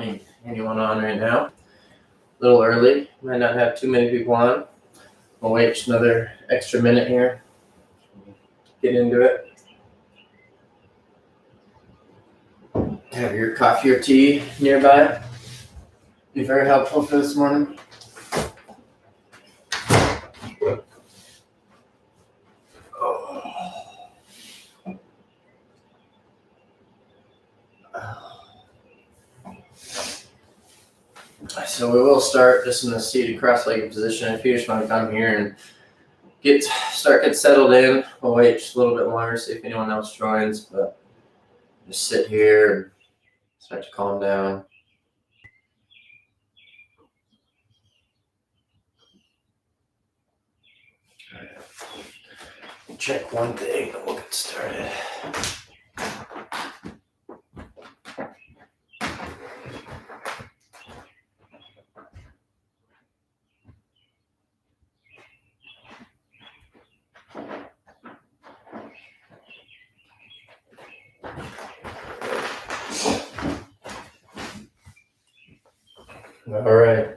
morning. Anyone on right now? A little early. Might not have too many people on. We'll wait just another extra minute here. Get into it. Have your coffee or tea nearby. Be very helpful for this morning. So we will start just in the seated cross-legged position. If you just want to come here and get settled in, we'll wait just a little bit longer, see if anyone else joins, but just sit here and start to calm down. All right. Check one thing and we'll get started. All right.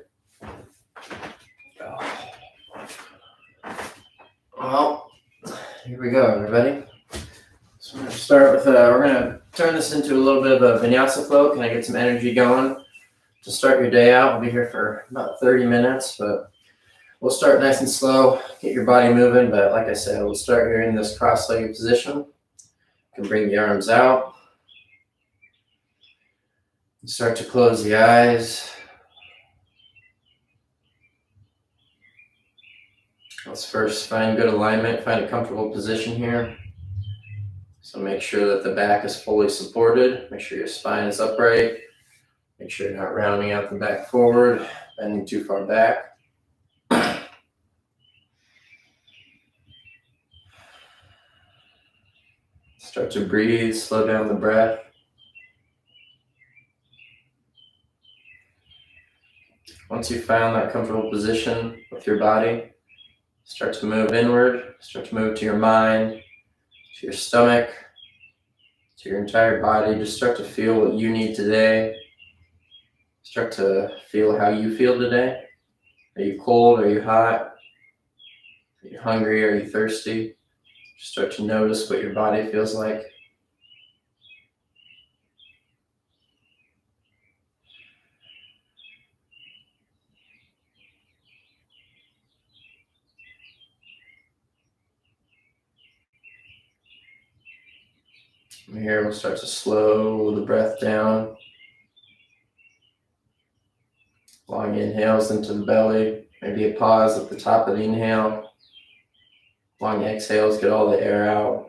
Well, here we go, everybody. So we're going to start with, we're going to turn this into a little bit of a vinyasa flow. Can I get some energy going to start your day out? We'll be here for about 30 minutes, but we'll start nice and slow, get your body moving. But like I said, we'll start here in this cross-legged position. You can bring the arms out. Start to close the eyes. Let's first find good alignment, find a comfortable position here. So make sure that the back is fully supported. Make sure your spine is upright. Make sure you're not rounding out the back forward, bending too far back. Start to breathe, slow down the breath. Once you found that comfortable position with your body, start to move inward, start to move to your mind, to your stomach, to your entire body. Just start to feel what you need today. Start to feel how you feel today. Are you cold? Are you hot? Are you hungry? Are you thirsty? Just start to notice what your body feels like. From here, we'll start to slow the breath down. Long inhales into the belly. Maybe a pause at the top of the inhale. Long exhales, get all the air out.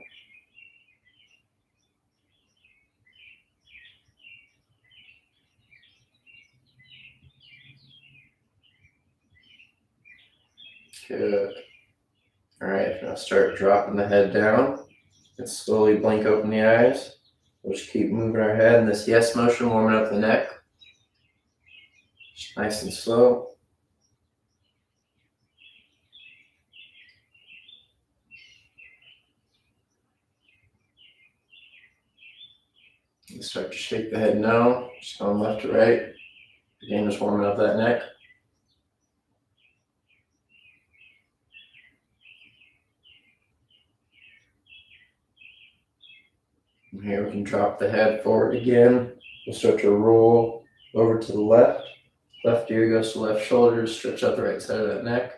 Good. All right, now start dropping the head down. And slowly blink open the eyes. We'll just keep moving our head in this yes motion, warming up the neck. Just nice and slow. You start to shake the head no, just going left to right. Again, just warming up that neck. From here we can drop the head forward again. We'll start to roll over to the left. Left ear goes to left shoulder, stretch out the right side of that neck.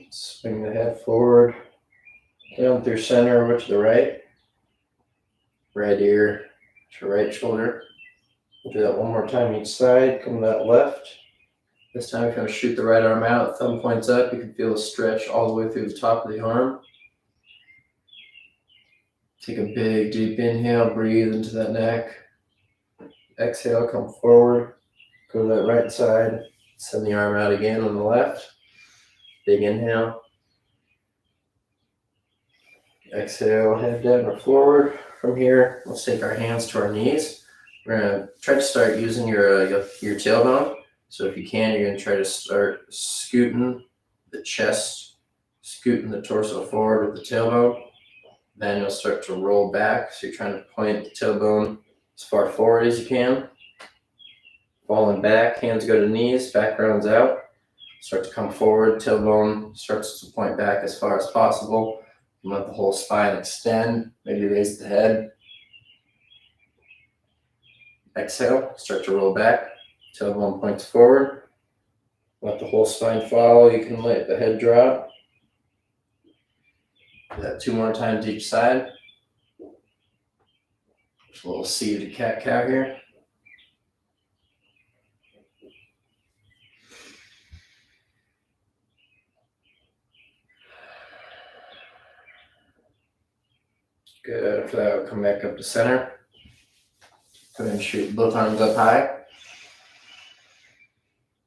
Swing the head forward, down through center over to the right. Right ear to right shoulder. We'll do that one more time each side. Come to that left. This time if you want to shoot the right arm out, thumb points up, you can feel a stretch all the way through the top of the arm. Take a big deep inhale, breathe into that neck. Exhale, come forward, go to that right side, send the arm out again on the left. Big inhale. Exhale, head down or forward. From here, let's take our hands to our knees. We're gonna try to start using your tailbone. So if you can, you're gonna try to start scooting the chest, scooting the torso forward with the tailbone. Then you'll start to roll back. So you're trying to point the tailbone as far forward as you can. Falling back, hands go to knees, back rounds out. Start to come forward, tailbone starts to point back as far as possible. And let the whole spine extend, maybe raise the head. Exhale, start to roll back, tailbone points forward. Let the whole spine follow, you can let the head drop. Do that 2 more times each side. Just a little seated cat-cow here. Good, after that we'll come back up to center. Go ahead and shoot both arms up high.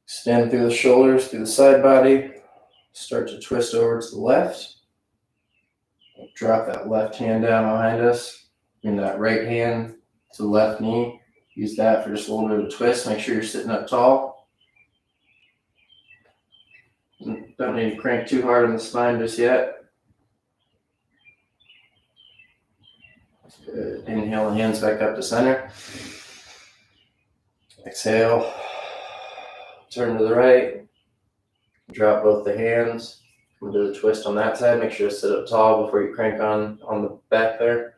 Extend through the shoulders, through the side body. Start to twist over to the left. Drop that left hand down behind us. Bring that right hand to the left knee. Use that for just a little bit of a twist. Make sure you're sitting up tall. Don't need to crank too hard on the spine just yet. Good. Inhale, hands back up to center. Exhale. Turn to the right. Drop both the hands. Come to the twist on that side. Make sure to sit up tall before you crank on the back there.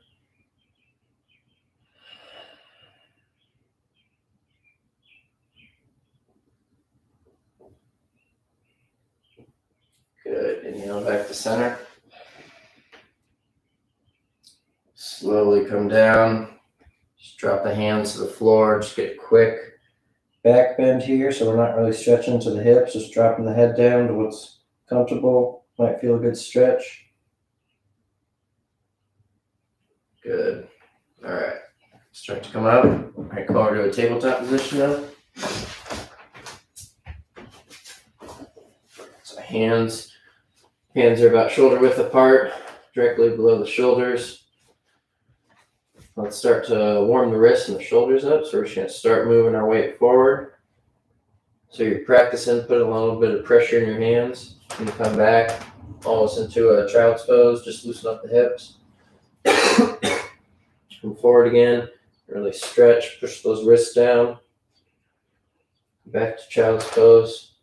Good. Inhale back to center. Slowly come down. Just drop the hands to the floor. Just get a quick back bend here, so we're not really stretching to the hips. Just dropping the head down to what's comfortable. Might feel a good stretch. Good. All right. Start to come up. All right, come over to a tabletop position now. So hands are about shoulder width apart, directly below the shoulders. Let's start to warm the wrists and the shoulders up. So we're just going to start moving our weight forward. So you're practicing, put a little bit of pressure in your hands. And you come back almost into a child's pose. Just loosen up the hips. Come forward again. Really stretch, push those wrists down. Back to child's pose.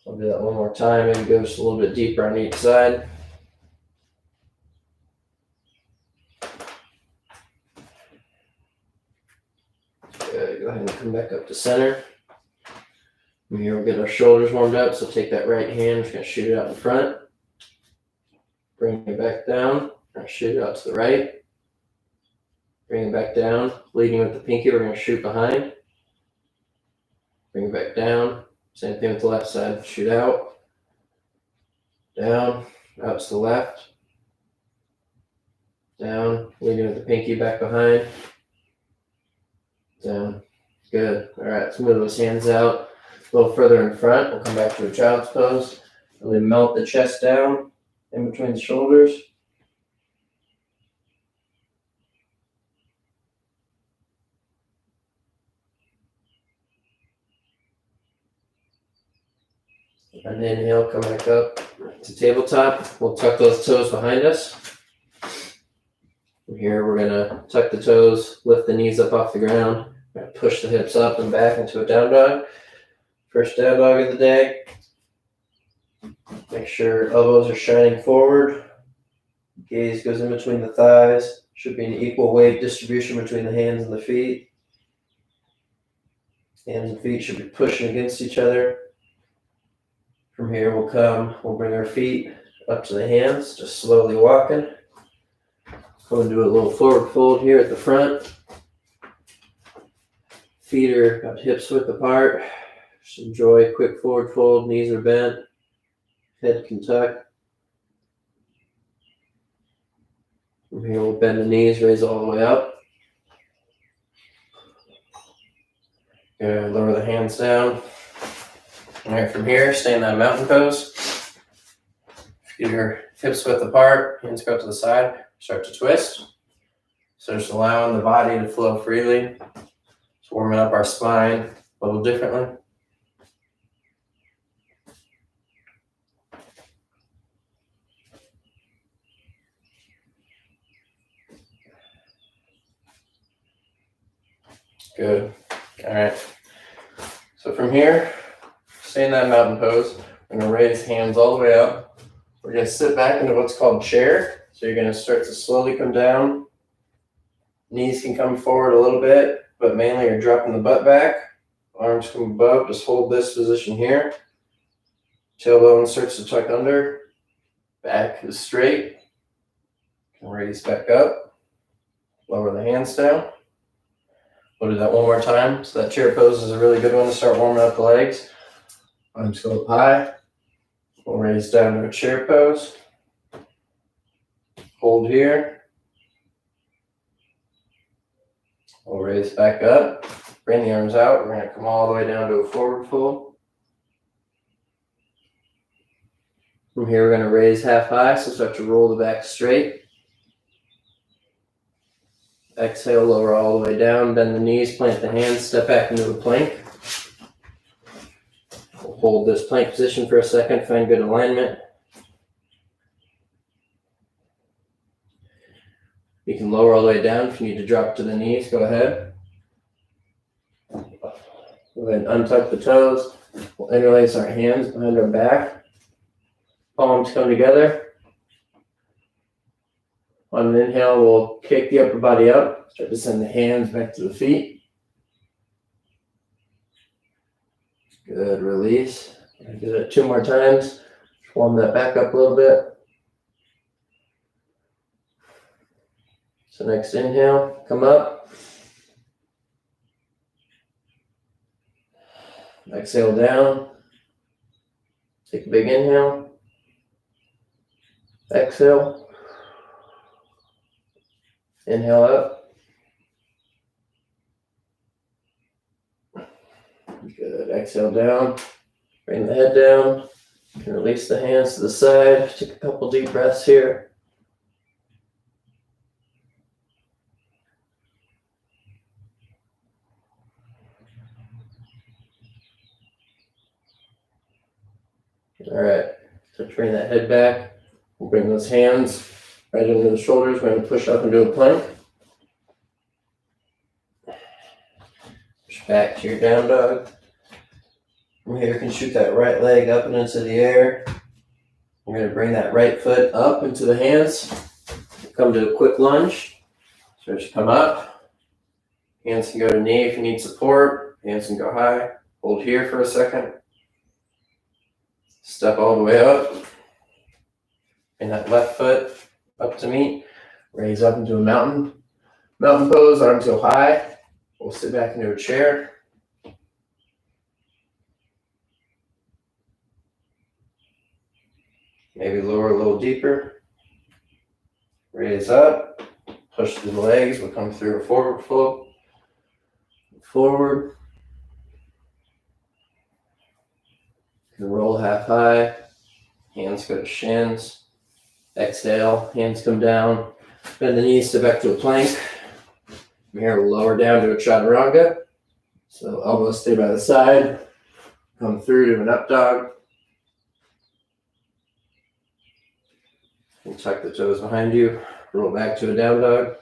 I'll do that one more time. Maybe go just a little bit deeper on each side. Good. Go ahead and come back up to center. From here we'll get our shoulders warmed up. So take that right hand, we're just going to shoot it out in front. Bring it back down. Shoot it out to the right. Bring it back down. Leading with the pinky, we're going to shoot behind. Bring it back down. Same thing with the left side. Shoot out. Down. Out to the left. Down. Leading with the pinky back behind. Down. Good. All right, let's move those hands out a little further in front. We'll come back to a child's pose. Really melt the chest down in between the shoulders. And inhale, come back up to tabletop. We'll tuck those toes behind us. From here, we're going to tuck the toes, lift the knees up off the ground. We're going to push the hips up and back into a down dog. First down dog of the day. Make sure elbows are shining forward. Gaze goes in between the thighs. Should be an equal weight distribution between the hands and the feet. Hands and feet should be pushing against each other. From here we'll bring our feet up to the hands, just slowly walking. Come and do a little forward fold here at the front. Feet are about hips width apart. Just enjoy a quick forward fold, knees are bent, head can tuck. From here we'll bend the knees, raise all the way up. And lower the hands down. All right, from here, stay in that mountain pose. Get your hips width apart, hands go to the side, start to twist. So just allowing the body to flow freely. Just warming up our spine a little differently. Good. All right. So from here, stay in that mountain pose. We're going to raise hands all the way up. We're going to sit back into what's called chair. So you're going to start to slowly come down. Knees can come forward a little bit, but mainly you're dropping the butt back. Arms come above. Just hold this position here. Tailbone starts to tuck under. Back is straight. Raise back up. Lower the hands down. We'll do that one more time. So that chair pose is a really good one to start warming up the legs. Arms go up high. We'll raise down to a chair pose. Hold here. We'll raise back up. Bring the arms out. We're going to come all the way down to a forward fold. From here, we're going to raise half high. So start to roll the back straight. Exhale, lower all the way down. Bend the knees, plant the hands, step back into a plank. We'll hold this plank position for a second, find good alignment. You can lower all the way down. If you need to drop to the knees, go ahead. Go ahead and untuck the toes. We'll interlace our hands behind our back. Palms come together. On an inhale, we'll kick the upper body up. Start to send the hands back to the feet. Good, release. Do that 2 more times. Warm that back up a little bit. So next inhale, come up. Exhale down. Take a big inhale. Exhale. Inhale up. Good. Exhale down. Bring the head down. You can release the hands to the side. Take a couple deep breaths here. All right. So bring that head back. We'll bring those hands right into the shoulders. We're going to push up into a plank. Push back to your down dog. From here, you can shoot that right leg up and into the air. We're going to bring that right foot up into the hands. Come to a quick lunge. So just come up. Hands can go to knee if you need support. Hands can go high. Hold here for a second. Step all the way up. And that left foot up to meet. Raise up into a mountain pose. Arms go high. We'll sit back into a chair. Maybe lower a little deeper. Raise up. Push through the legs. We'll come through a forward fold. Forward. You can roll half high. Hands go to shins. Exhale. Hands come down. Bend the knees, step back to a plank. From here, we'll lower down to a chaturanga. So elbows stay by the side. Come through to an up dog. And tuck the toes behind you. Roll back to a down dog.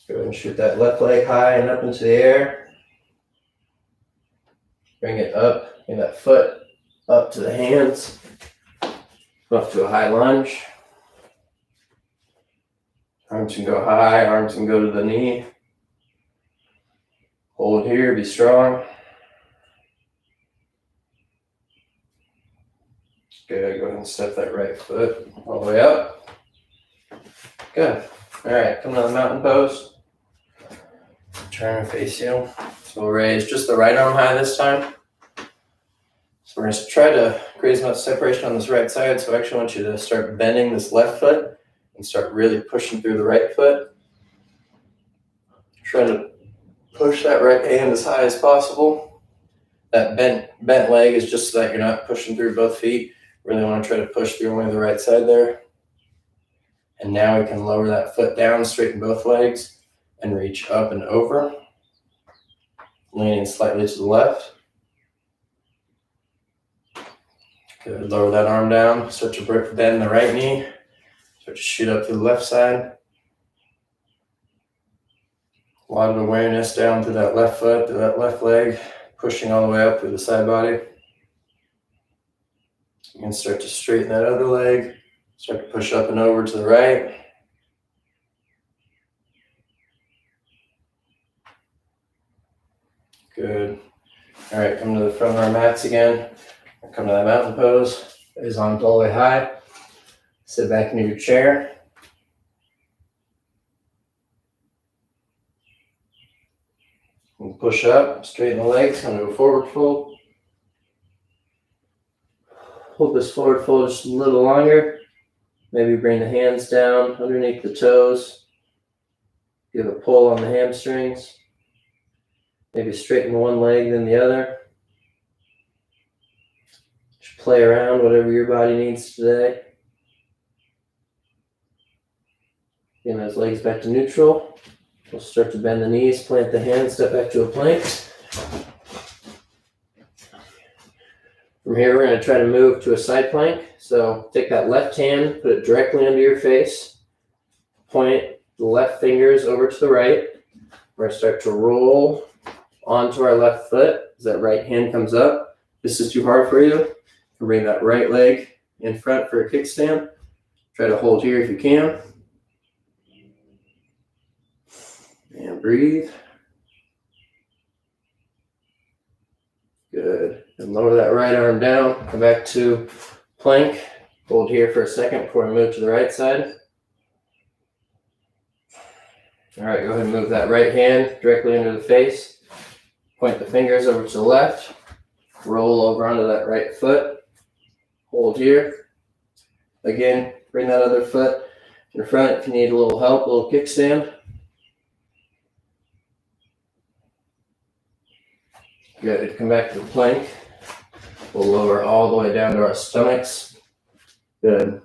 Go ahead and shoot that left leg high and up into the air. Bring it up. Bring that foot up to the hands. Up to a high lunge. Arms can go high. Arms can go to the knee. Hold here. Be strong. Good. Go ahead and step that right foot all the way up. Good. All right. Come to the mountain pose. Turn and face you. So we'll raise just the right arm high this time. So we're going to try to create as much separation on this right side. So I actually want you to start bending this left foot and start really pushing through the right foot. Try to push that right hand as high as possible. That bent leg is just so that you're not pushing through both feet. Really want to try to push through only the right side there. And now we can lower that foot down, straighten both legs, and reach up and over. Leaning slightly to the left. Good. Lower that arm down. Start to bend the right knee. Start to shoot up to the left side. lot of awareness down through that left foot, through that left leg, pushing all the way up through the side body. You can start to straighten that other leg, start to push up and over to the right. Good. All right, come to the front of our mats again. Come to that mountain pose. Gaze arms all the way high. Sit back into your chair. And push up, straighten the legs, come to a forward fold. Hold this forward fold just a little longer. Maybe bring the hands down underneath the toes. Give a pull on the hamstrings. Maybe straighten one leg then the other. Just play around, whatever your body needs today. Getting those legs back to neutral. We'll start to bend the knees, plant the hands, step back to a plank. From here, we're going to try to move to a side plank. So take that left hand, put it directly under your face. Point the left fingers over to the right. We're going to start to roll onto our left foot as that right hand comes up. If this is too hard for you, bring that right leg in front for a kickstand. Try to hold here if you can. And breathe. Good. And lower that right arm down. Come back to plank. Hold here for a second before we move to the right side. All right, go ahead and move that right hand directly under the face. Point the fingers over to the left. Roll over onto that right foot. Hold here. Again, bring that other foot in front if you need a little help, a little kickstand. Good. Come back to the plank. We'll lower all the way down to our stomachs. Good.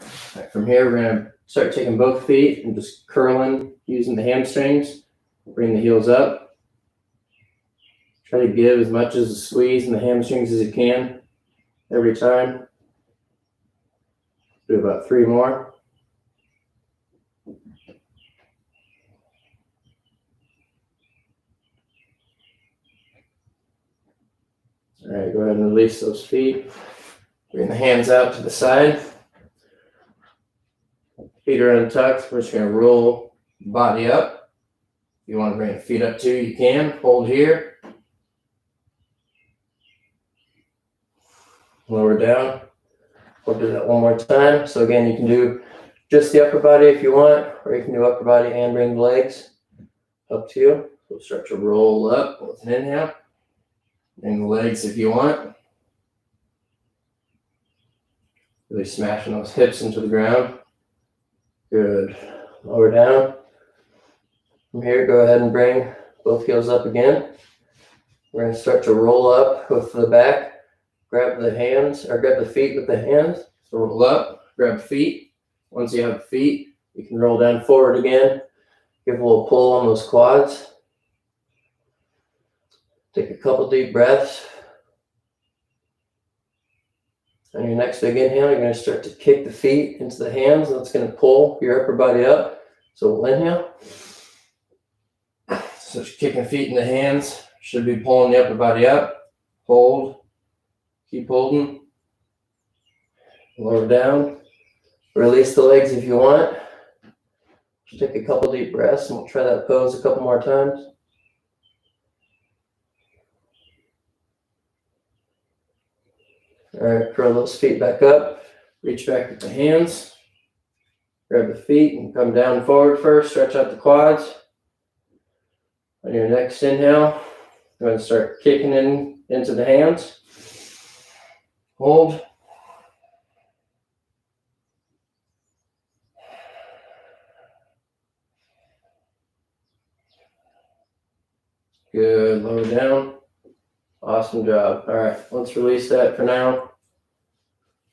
All right, from here, we're going to start taking both feet and just curling using the hamstrings. Bring the heels up. Try to give as much as a squeeze in the hamstrings as you can every time. Do about 3 more. All right, go ahead and release those feet. Bring the hands out to the side. Feet are untucked. We're just going to roll body up. If you want to bring the feet up too, you can. Hold here. Lower down. We'll do that one more time. So again, you can do just the upper body if you want, or you can do upper body and bring the legs. Up to you. We'll start to roll up with an inhale. Bring the legs if you want. Really smashing those hips into the ground. Good. Lower down. From here, go ahead and bring both heels up again. We're going to start to roll up with the back. Grab the hands, or grab the feet with the hands. So roll up, grab feet. Once you have feet, you can roll down forward again. Give a little pull on those quads. Take a couple deep breaths. On your next big inhale, you're going to start to kick the feet into the hands. That's going to pull your upper body up. So we'll inhale. So kicking feet in the hands should be pulling the upper body up. Hold. Keep holding. Lower down. Release the legs if you want. Just take a couple deep breaths and we'll try that pose a couple more times. All right, curl those feet back up. Reach back with the hands. Grab the feet and come down forward first. Stretch out the quads. On your next inhale, go ahead and start kicking into the hands. Hold. Good. Lower down. Awesome job. All right, let's release that for now.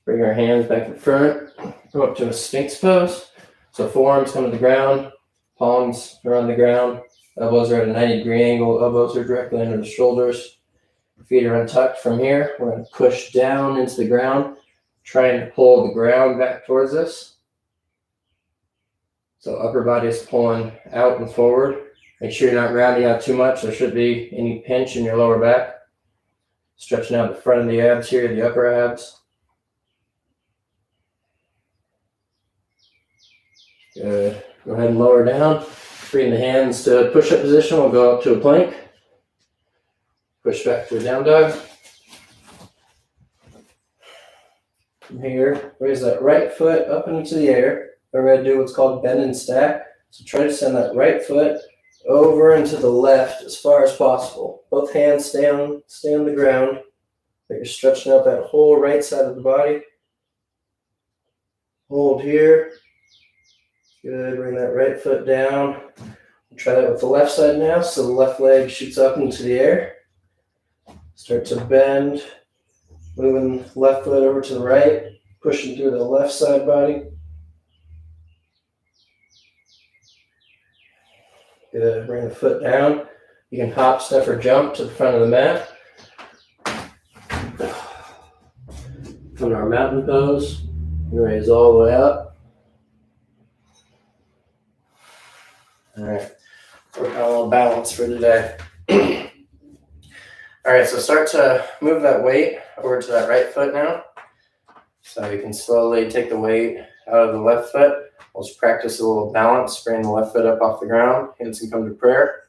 Bring our hands back in front. Go up to a Sphinx pose. So forearms come to the ground. Palms are on the ground. Elbows are at a 90-degree angle. Elbows are directly under the shoulders. Feet are untucked from here. We're going to push down into the ground, trying to pull the ground back towards us. So upper body is pulling out and forward. Make sure you're not rounding out too much. There should be any pinch in your lower back. Stretching out the front of the abs here, the upper abs. Good. Go ahead and lower down. Bring the hands to push-up position. We'll go up to a plank. Push back to a down dog. From here, raise that right foot up into the air. We're going to do what's called bend and stack. So try to send that right foot over and to the left as far as possible. Both hands stay on the ground. But you're stretching out that whole right side of the body. Hold here. Good. Bring that right foot down. Try that with the left side now. So the left leg shoots up into the air. Start to bend. Moving left foot over to the right. Pushing through the left side body. Good. Bring the foot down. You can hop, step, or jump to the front of the mat. Come to our mountain pose. Raise all the way up. All right. Work on a little balance for today. All right, so start to move that weight over to that right foot now. So you can slowly take the weight out of the left foot. We'll just practice a little balance, bring the left foot up off the ground. Hands can come to prayer.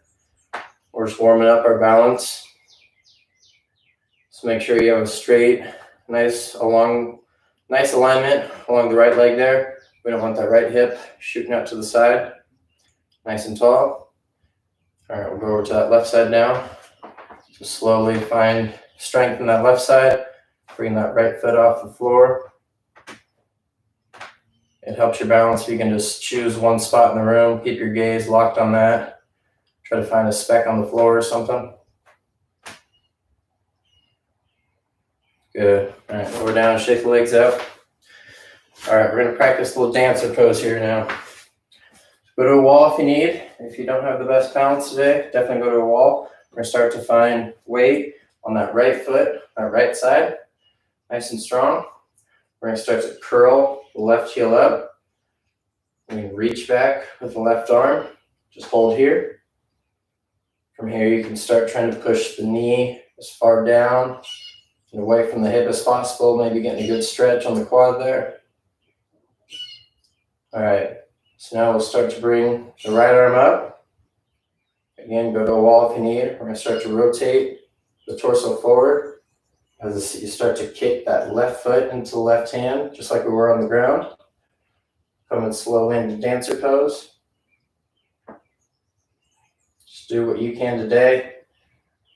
We're just warming up our balance. So make sure you have a straight, nice alignment along the right leg there. We don't want that right hip shooting out to the side. Nice and tall. All right, we'll go over to that left side now. Just slowly find strength in that left side. Bring that right foot off the floor. It helps your balance if you can just choose one spot in the room. Keep your gaze locked on that. Try to find a speck on the floor or something. Good. All right, lower down, shake the legs out. All right, we're going to practice a little dancer pose here now. Go to a wall if you need. If you don't have the best balance today, definitely go to a wall. We're going to start to find weight on that right foot, that right side. Nice and strong. We're going to start to curl the left heel up. We can reach back with the left arm. Just hold here. From here, you can start trying to push the knee as far down and away from the hip as possible. Maybe getting a good stretch on the quad there. All right. So now we'll start to bring the right arm up. Again, go to a wall if you need. We're going to start to rotate the torso forward as you start to kick that left foot into the left hand, just like we were on the ground. Coming slowly into dancer pose. Just do what you can today.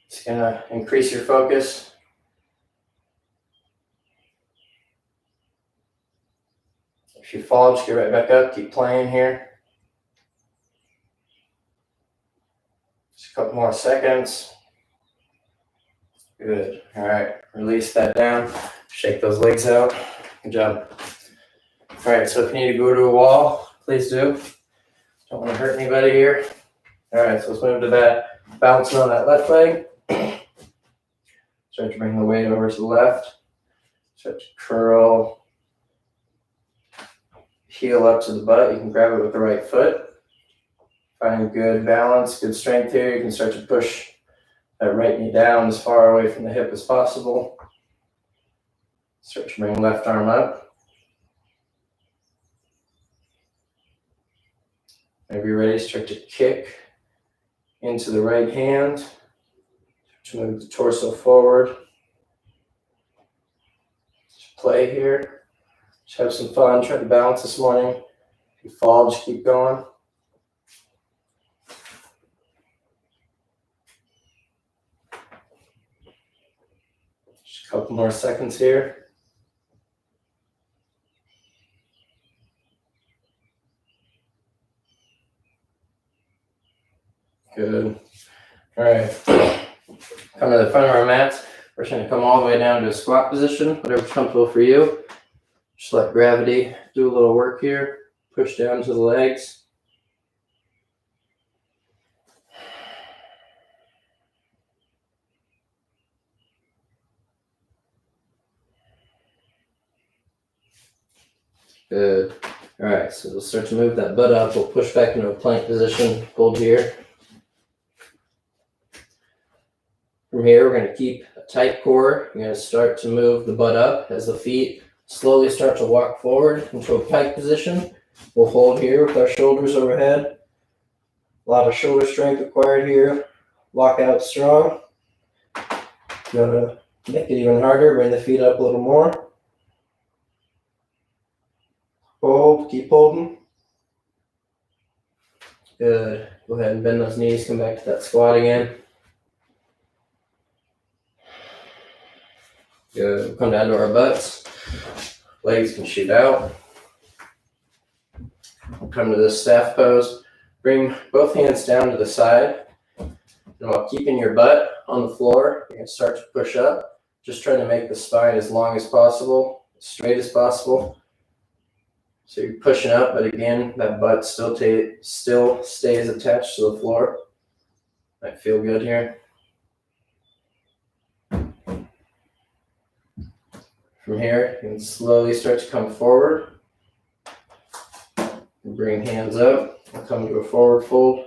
It's going to increase your focus. If you fall, just get right back up. Keep playing here. Just a couple more seconds. Good. All right. Release that down. Shake those legs out. Good job. All right. So if you need to go to a wall, please do. Don't want to hurt anybody here. All right. So let's move to that. Bouncing on that left leg. Start to bring the weight over to the left. Start to curl. Heel up to the butt. You can grab it with the right foot. Find good balance, good strength here. You can start to push that right knee down as far away from the hip as possible. Start to bring left arm up. Whenever you're ready, start to kick into the right hand. To move the torso forward. Just play here. Just have some fun. Try to balance this morning. If you fall, just keep going. Just a couple more seconds here. Good. All right. Come to the front of our mats. We're just going to come all the way down to a squat position, whatever's comfortable for you. Just let gravity do a little work here. Push down to the legs. Good. All right, so we'll start to move that butt up. We'll push back into a plank position. Hold here. From here, we're going to keep a tight core. You're going to start to move the butt up as the feet slowly start to walk forward into a pike position. We'll hold here with our shoulders overhead. A lot of shoulder strength required here. Lock out strong. You want to make it even harder, bring the feet up a little more. Hold, keep holding. Good. Go ahead and bend those knees, come back to that squat again. Good. We'll come down to our butts. Legs can shoot out. We'll come to this staff pose. Bring both hands down to the side. And while keeping your butt on the floor, you're going to start to push up. Just trying to make the spine as long as possible, as straight as possible. So you're pushing up, but again, that butt still stays attached to the floor. Might feel good here. From here, you can slowly start to come forward. Bring hands up and come to a forward fold.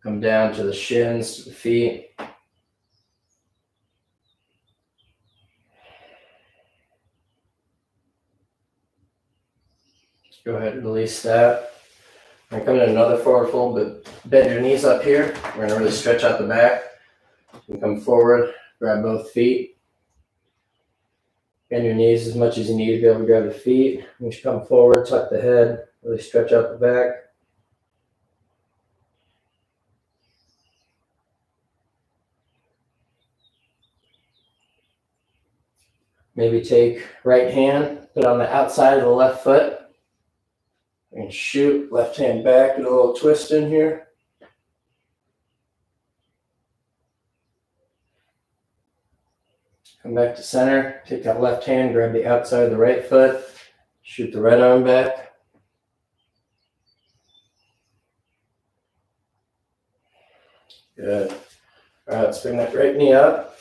Come down to the shins, to the feet. Go ahead and release that. We're going to come to another forward fold, but bend your knees up here. We're going to really stretch out the back. You can come forward, grab both feet. Bend your knees as much as you need to be able to grab the feet. You should come forward, tuck the head, really stretch out the back. Maybe take right hand, put it on the outside of the left foot. And shoot, left hand back, get a little twist in here. Come back to center, take that left hand, grab the outside of the right foot, shoot the right arm back. Good. All right, let's bring that right knee up.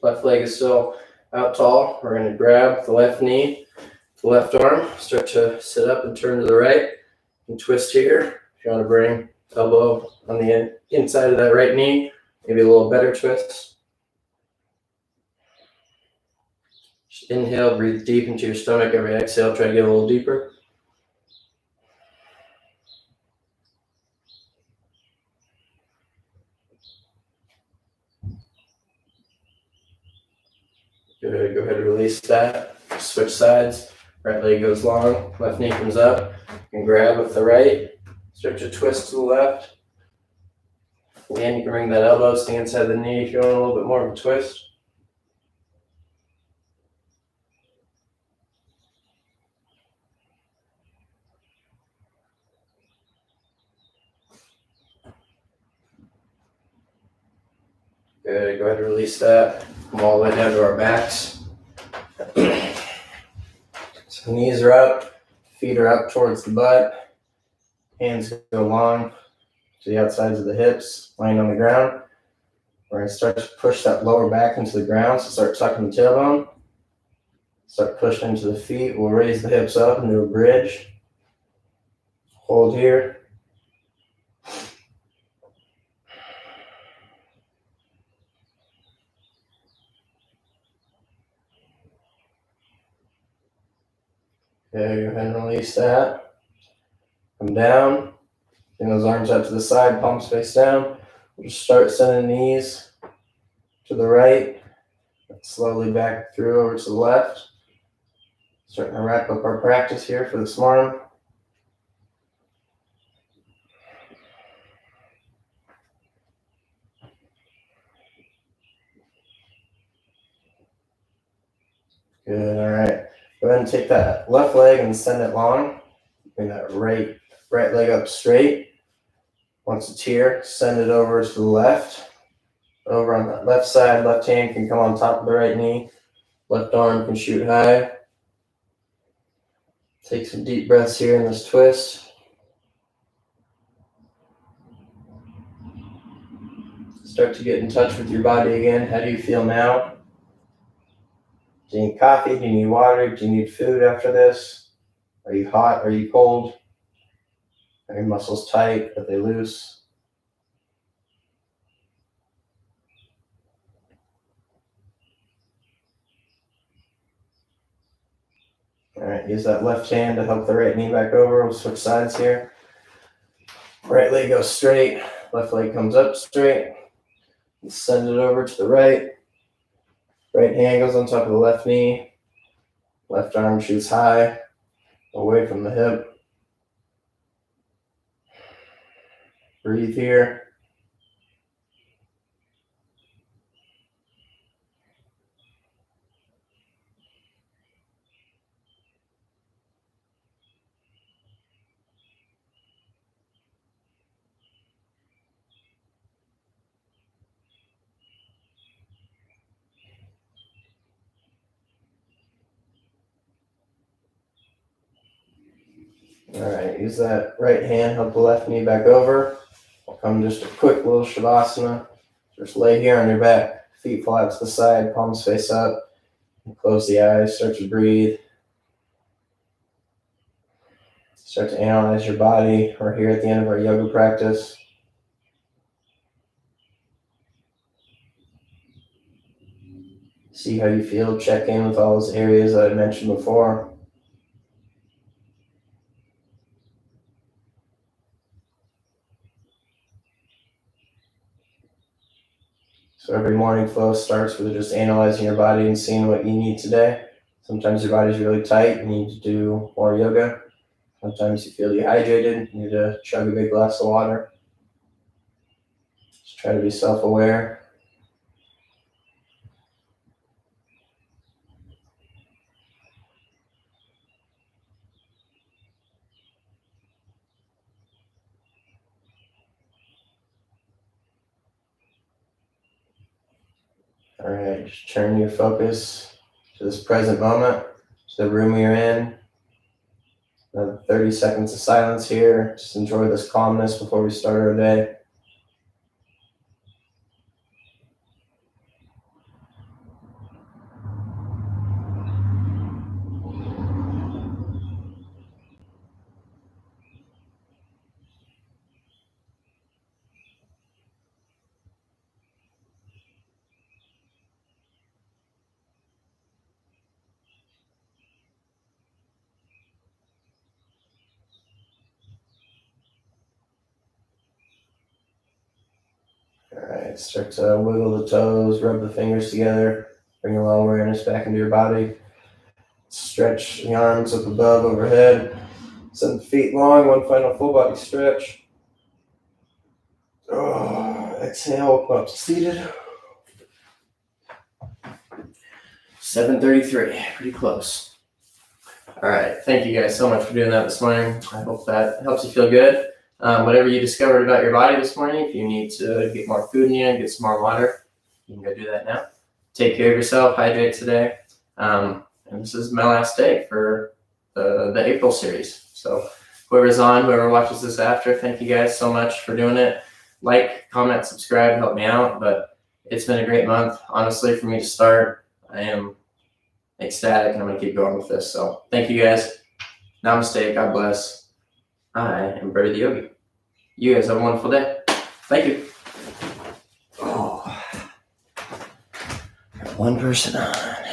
Left leg is still out tall. We're going to grab the left knee, the left arm, start to sit up and turn to the right and twist here. If you want to bring elbow on the inside of that right knee, maybe a little better twist. Just inhale, breathe deep into your stomach. Every exhale, try to get a little deeper. Good. Go ahead and release that. Switch sides. Right leg goes long, left knee comes up. You can grab with the right. Start to twist to the left. Again, you can bring that elbow to the inside of the knee if you want a little bit more of a twist. Good. Go ahead and release that. Come all the way down to our backs. So knees are up, feet are up towards the butt. Hands go long to the outsides of the hips, laying on the ground. We're going to start to push that lower back into the ground. So start tucking the tailbone. Start pushing into the feet. We'll raise the hips up into a bridge. Hold here. Okay, go ahead and release that. Come down. Bring those arms out to the side, palms face down. We'll just start sending knees to the right. Slowly back through over to the left. Starting to wrap up our practice here for this morning. Good, all right. Go ahead and take that left leg and send it long. Bring that right leg up straight. Once it's here, send it over to the left. Over on that left side, left hand can come on top of the right knee. Left arm can shoot high. Take some deep breaths here in this twist. Start to get in touch with your body again. How do you feel now? Do you need coffee? Do you need water? Do you need food after this? Are you hot? Are you cold? Are your muscles tight? Are they loose? right, use that left hand to help the right knee back over. We'll switch sides here. Right leg goes straight, left leg comes up straight. Send it over to the right. Right hand goes on top of the left knee. Left arm shoots high, away from the hip. Breathe here. All right, use that right hand, help the left knee back over. We'll come just a quick little Shavasana. Just lay here on your back, feet flat to the side, palms face up. Close the eyes, start to breathe. Start to analyze your body. We're here at the end of our yoga practice. See how you feel, check in with all those areas that I mentioned before. So every morning flow starts with just analyzing your body and seeing what you need today. Sometimes your body's really tight, you need to do more yoga. Sometimes you feel dehydrated, you need to chug a big glass of water. Just try to be self-aware. All right, just turn your focus to this present moment, to the room you're in. Another 30 seconds of silence here. Just enjoy this calmness before we start our day. All right, start to wiggle the toes, rub the fingers together, bring a little awareness back into your body. Stretch the arms up above, overhead. Send the feet long, one final full body stretch. Exhale, up to seated. 7:33, pretty close. All right, thank you guys so much for doing that this morning. I hope that helps you feel good. Whatever you discovered about your body this morning, if you need to get more food in you, get some more water, you can go do that now. Take care of yourself, hydrate today. And this is my last day for the April series. So whoever's on, whoever watches this after, thank you guys so much for doing it. Like, comment, subscribe, help me out. But it's been a great month, honestly, for me to start. I am ecstatic, and I'm going to keep going with this. So thank you guys. Namaste. God bless. I am Brady the Yogi. You guys have a wonderful day. Thank you. Oh, got one person on.